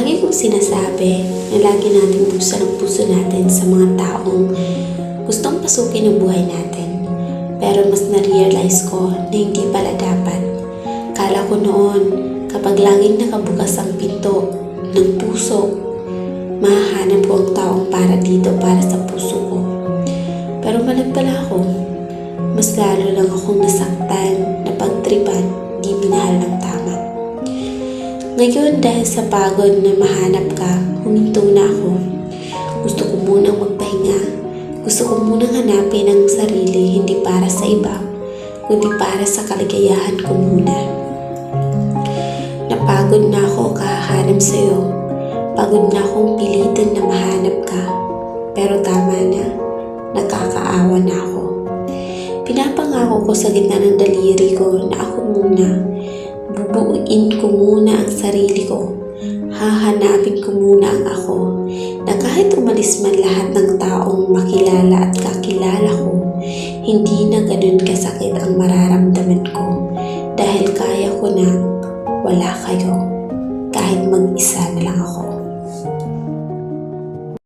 Lagi kong sinasabi na lagi natin buksan ang puso natin sa mga taong gustong pasukin ang buhay natin. Pero mas na-realize ko na hindi pala dapat. Kala ko noon, kapag laging nakabukas ang pinto ng puso, mahahanap ko ang taong para dito, para sa puso ko. Pero mali pala ako. Mas lalo lang akong nasaktan, napagtripan, di minahal ng tama. Ngayon dahil sa pagod na mahanap ka, huminto na ako. Gusto ko munang magpahinga. Gusto ko munang hanapin ang sarili, hindi para sa iba, kundi para sa kaligayahan ko muna. Napagod na ako kahahanap sa'yo. Pagod na akong pilitin na mahanap ka. Pero tama na, nakakaawa na ako. Pinapangako ko sa gitna ng daliri ko na ako muna. Bubuuin ko muna ang sarili ko. Hahanapin ko muna ang ako. Na kahit umalis man lahat ng taong makilala at kakilala ko, hindi na ganun kasakit ang mararamdaman ko. Dahil kaya ko na wala kayo. Kahit mag-isa na lang ako.